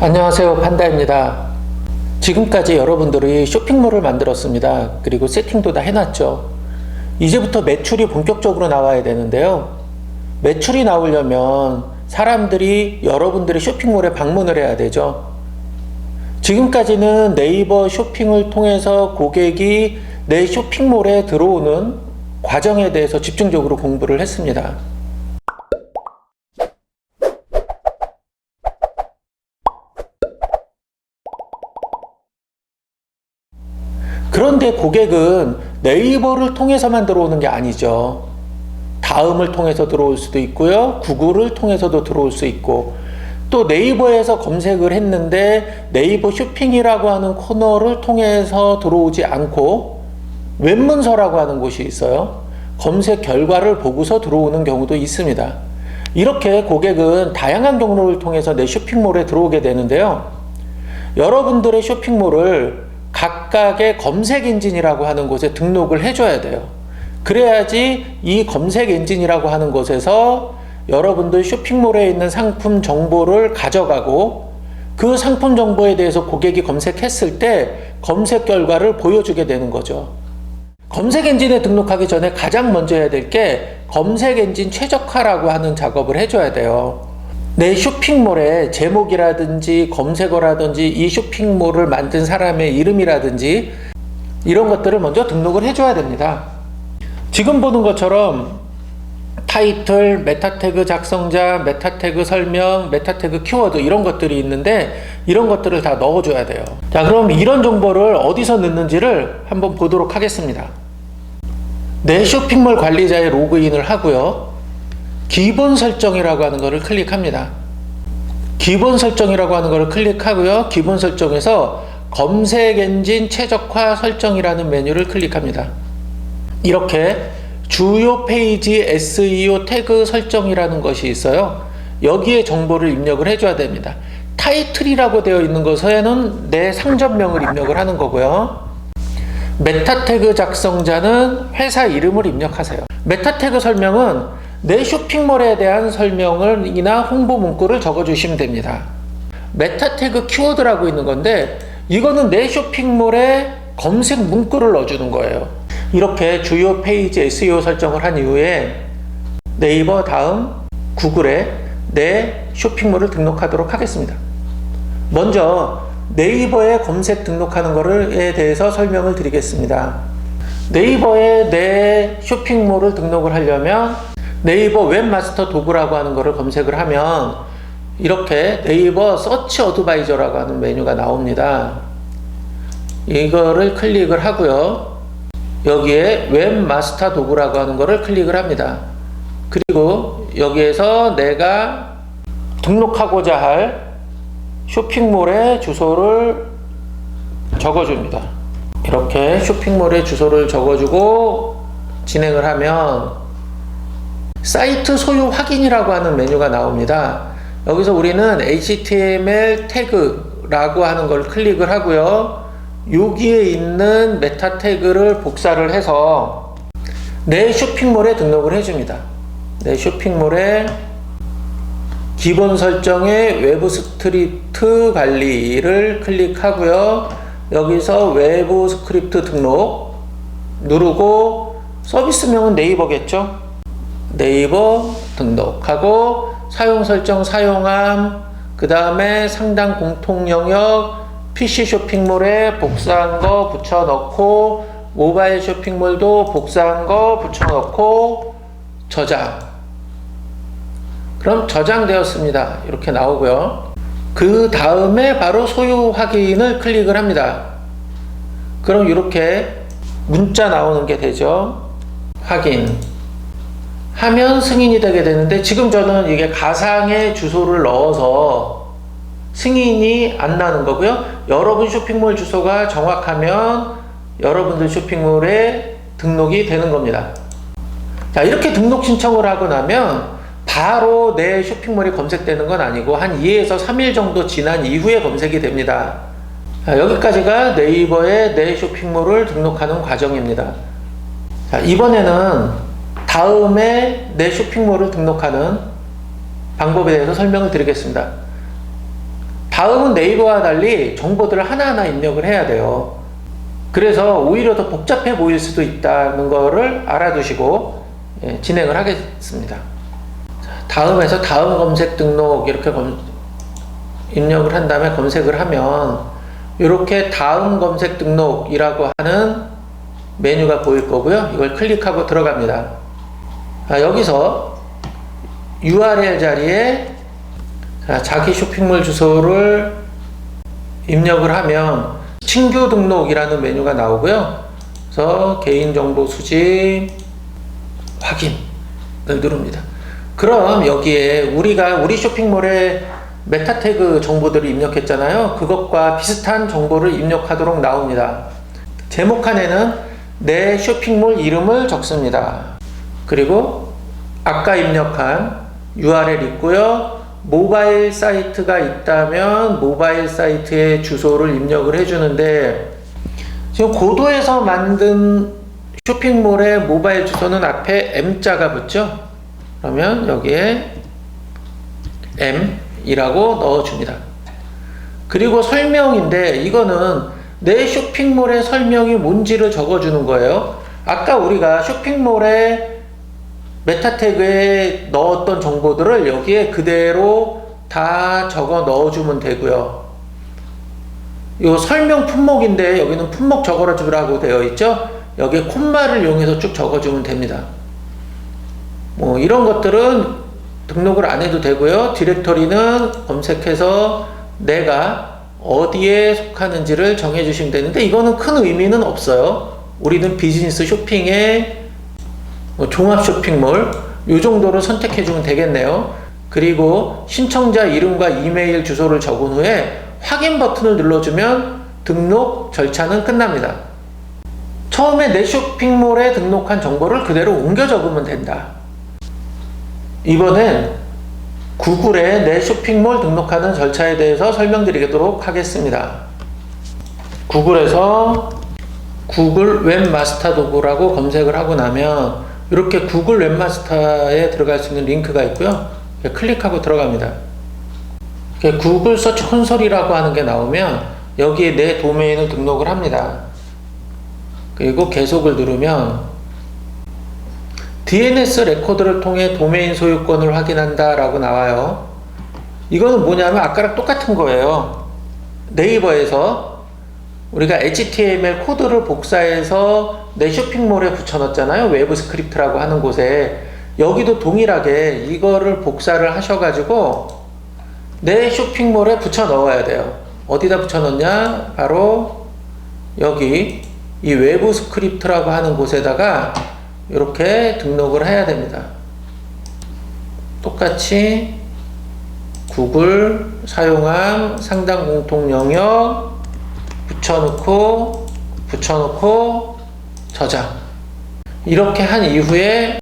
안녕하세요, 판다입니다. 지금까지 여러분들이 쇼핑몰을 만들었습니다. 그리고 세팅도 다 해놨죠. 이제부터 매출이 본격적으로 나와야 되는데요. 매출이 나오려면 사람들이 여러분들의 쇼핑몰에 방문을 해야 되죠. 지금까지는 네이버 쇼핑을 통해서 고객이 내 쇼핑몰에 들어오는 과정에 대해서 집중적으로 공부를 했습니다. 그런데 고객은 네이버를 통해서만 들어오는 게 아니죠. 다음을 통해서 들어올 수도 있고요. 구글을 통해서도 들어올 수 있고, 또 네이버에서 검색을 했는데 네이버 쇼핑이라고 하는 코너를 통해서 들어오지 않고 웹문서라고 하는 곳이 있어요. 검색 결과를 보고서 들어오는 경우도 있습니다. 이렇게 고객은 다양한 경로를 통해서 내 쇼핑몰에 들어오게 되는데요. 여러분들의 쇼핑몰을 각각의 검색 엔진이라고 하는 곳에 등록을 해줘야 돼요. 그래야지 이 검색 엔진이라고 하는 곳에서 여러분들 쇼핑몰에 있는 상품 정보를 가져가고 그 상품 정보에 대해서 고객이 검색했을 때 검색 결과를 보여주게 되는 거죠. 검색 엔진에 등록하기 전에 가장 먼저 해야 될 게 검색 엔진 최적화라고 하는 작업을 해줘야 돼요. 내 쇼핑몰의 제목이라든지 검색어라든지 이 쇼핑몰을 만든 사람의 이름이라든지 이런 것들을 먼저 등록을 해줘야 됩니다. 지금 보는 것처럼 타이틀, 메타태그 작성자, 메타태그 설명, 메타태그 키워드 이런 것들이 있는데 이런 것들을 다 넣어줘야 돼요. 자, 그럼 이런 정보를 어디서 넣는지를 한번 보도록 하겠습니다. 내 쇼핑몰 관리자의 로그인을 하고요. 기본 설정이라고 하는 것을 클릭합니다. 기본 설정이라고 하는 것을 클릭하고요. 기본 설정에서 검색 엔진 최적화 설정이라는 메뉴를 클릭합니다. 이렇게 주요 페이지 SEO 태그 설정이라는 것이 있어요. 여기에 정보를 입력을 해줘야 됩니다. 타이틀이라고 되어 있는 것에는 내 상점명을 입력을 하는 거고요. 메타태그 작성자는 회사 이름을 입력하세요. 메타태그 설명은 내 쇼핑몰에 대한 설명이나 홍보 문구를 적어주시면 됩니다. 메타태그 키워드라고 있는 건데 이거는 내 쇼핑몰에 검색 문구를 넣어주는 거예요. 이렇게 주요 페이지 SEO 설정을 한 이후에 네이버 다음 구글에 내 쇼핑몰을 등록하도록 하겠습니다. 먼저 네이버에 검색 등록하는 것에 대해서 설명을 드리겠습니다. 네이버에 내 쇼핑몰을 등록을 하려면 네이버 웹마스터 도구라고 하는 것을 검색을 하면 이렇게 네이버 서치 어드바이저라고 하는 메뉴가 나옵니다. 이거를 클릭을 하고요. 여기에 웹마스터 도구라고 하는 것을 클릭을 합니다. 그리고 여기에서 내가 등록하고자 할 쇼핑몰의 주소를 적어줍니다. 이렇게 쇼핑몰의 주소를 적어주고 진행을 하면 사이트 소유 확인이라고 하는 메뉴가 나옵니다. 여기서 우리는 HTML 태그라고 하는 걸 클릭을 하고요. 여기에 있는 메타 태그를 복사를 해서 내 쇼핑몰에 등록을 해줍니다. 내 쇼핑몰에 기본 설정의 외부 스크립트 관리를 클릭하고요. 여기서 외부 스크립트 등록 누르고 서비스명은 네이버겠죠? 네이버 등록하고 사용 설정 사용함, 그 다음에 상단 공통 영역, PC 쇼핑몰에 복사한 거 붙여 넣고 모바일 쇼핑몰도 복사한 거 붙여 넣고 저장. 그럼 저장되었습니다. 이렇게 나오고요. 그 다음에 바로 소유 확인을 클릭을 합니다. 그럼 이렇게 문자 나오는 게 되죠. 확인 하면 승인이 되게 되는데 지금 저는 이게 가상의 주소를 넣어서 승인이 안 나는 거고요. 여러분 쇼핑몰 주소가 정확하면 여러분들 쇼핑몰에 등록이 되는 겁니다. 자, 이렇게 등록 신청을 하고 나면 바로 내 쇼핑몰이 검색되는 건 아니고 한 2에서 3일 정도 지난 이후에 검색이 됩니다. 자, 여기까지가 네이버에 내 쇼핑몰을 등록하는 과정입니다. 자, 이번에는 다음에 내 쇼핑몰을 등록하는 방법에 대해서 설명을 드리겠습니다. 다음은 네이버와 달리 정보들을 하나하나 입력을 해야 돼요. 그래서 오히려 더 복잡해 보일 수도 있다는 거를 알아두시고 진행을 하겠습니다. 다음에서 다음 검색 등록 이렇게 입력을 한 다음에 검색을 하면 이렇게 다음 검색 등록이라고 하는 메뉴가 보일 거고요. 이걸 클릭하고 들어갑니다. 여기서 URL 자리에 자기 쇼핑몰 주소를 입력을 하면 신규 등록이라는 메뉴가 나오고요. 그래서 개인정보 수집 확인을 누릅니다. 그럼 여기에 우리 쇼핑몰에 메타 태그 정보들을 입력했잖아요. 그것과 비슷한 정보를 입력하도록 나옵니다. 제목 칸에는 내 쇼핑몰 이름을 적습니다. 그리고 아까 입력한 URL 있고요. 모바일 사이트가 있다면 모바일 사이트의 주소를 입력을 해주는데 지금 고도에서 만든 쇼핑몰의 모바일 주소는 앞에 M자가 붙죠. 그러면 여기에 M이라고 넣어줍니다. 그리고 설명인데 이거는 내 쇼핑몰의 설명이 뭔지를 적어주는 거예요. 아까 우리가 쇼핑몰에 메타 태그에 넣었던 정보들을 여기에 그대로 다 적어 넣어주면 되고요. 이 설명 품목인데 여기는 품목 적어주라고 되어 있죠. 여기에 콤마를 이용해서 쭉 적어주면 됩니다. 뭐 이런 것들은 등록을 안 해도 되고요. 디렉터리는 검색해서 내가 어디에 속하는지를 정해주시면 되는데 이거는 큰 의미는 없어요. 우리는 비즈니스 쇼핑에 종합 쇼핑몰 이 정도로 선택해주면 되겠네요. 그리고 신청자 이름과 이메일 주소를 적은 후에 확인 버튼을 눌러주면 등록 절차는 끝납니다. 처음에 내 쇼핑몰에 등록한 정보를 그대로 옮겨 적으면 된다. 이번엔 구글에 내 쇼핑몰 등록하는 절차에 대해서 설명드리도록 하겠습니다. 구글에서 구글 웹마스터 도구라고 검색을 하고 나면 이렇게 구글 웹마스터에 들어갈 수 있는 링크가 있고요. 클릭하고 들어갑니다. 구글 서치 콘솔이라고 하는 게 나오면 여기에 내 도메인을 등록을 합니다. 그리고 계속을 누르면 DNS 레코드를 통해 도메인 소유권을 확인한다 라고 나와요. 이거는 뭐냐면 아까랑 똑같은 거예요. 네이버에서 우리가 HTML 코드를 복사해서 내 쇼핑몰에 붙여넣었잖아요. 외부 스크립트라고 하는 곳에. 여기도 동일하게 이거를 복사를 하셔가지고 내 쇼핑몰에 붙여 넣어야 돼요. 어디다 붙여 넣냐? 바로 여기 이 외부 스크립트라고 하는 곳에다가 이렇게 등록을 해야 됩니다. 똑같이 구글 사용함 상단 공통 영역 붙여놓고 저장 이렇게 한 이후에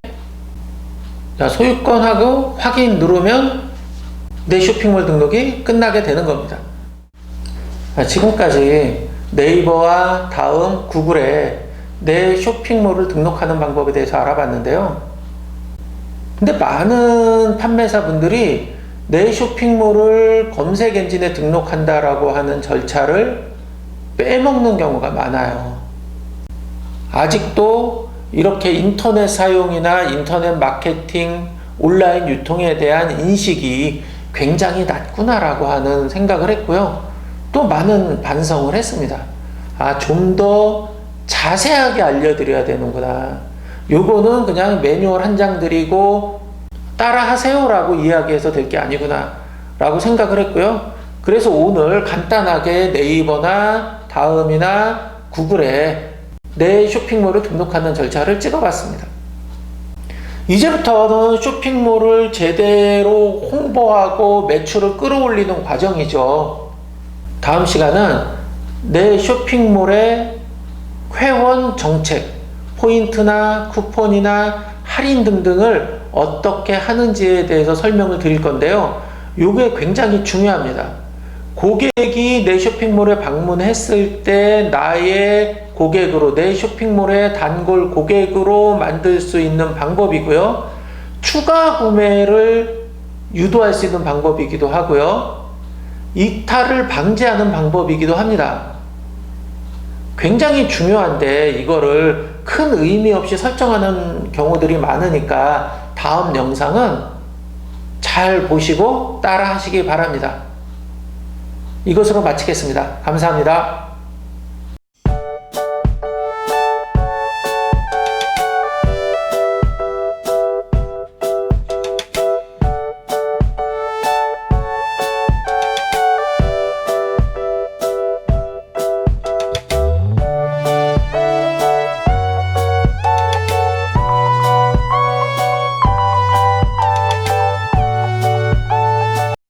소유권하고 확인 누르면 내 쇼핑몰 등록이 끝나게 되는 겁니다. 지금까지 네이버와 다음 구글에 내 쇼핑몰을 등록하는 방법에 대해서 알아봤는데요. 근데 많은 판매사분들이 내 쇼핑몰을 검색 엔진에 등록한다라고 하는 절차를 빼먹는 경우가 많아요. 아직도 이렇게 인터넷 사용이나 인터넷 마케팅, 온라인 유통에 대한 인식이 굉장히 낮구나라고 하는 생각을 했고요. 또 많은 반성을 했습니다. 좀 더 자세하게 알려드려야 되는구나. 요거는 그냥 매뉴얼 한 장 드리고 따라 하세요라고 이야기해서 될 게 아니구나 라고 생각을 했고요. 그래서 오늘 간단하게 네이버나 다음이나 구글에 내 쇼핑몰을 등록하는 절차를 찍어봤습니다. 이제부터는 쇼핑몰을 제대로 홍보하고 매출을 끌어올리는 과정이죠. 다음 시간은 내 쇼핑몰의 회원 정책, 포인트나 쿠폰이나 할인 등등을 어떻게 하는지에 대해서 설명을 드릴 건데요. 이게 굉장히 중요합니다. 고객이 내 쇼핑몰에 방문했을 때 나의 고객으로, 내 쇼핑몰의 단골 고객으로 만들 수 있는 방법이고요. 추가 구매를 유도할 수 있는 방법이기도 하고요. 이탈을 방지하는 방법이기도 합니다. 굉장히 중요한데 이거를 큰 의미 없이 설정하는 경우들이 많으니까 다음 영상은 잘 보시고 따라 하시기 바랍니다. 이것으로 마치겠습니다. 감사합니다.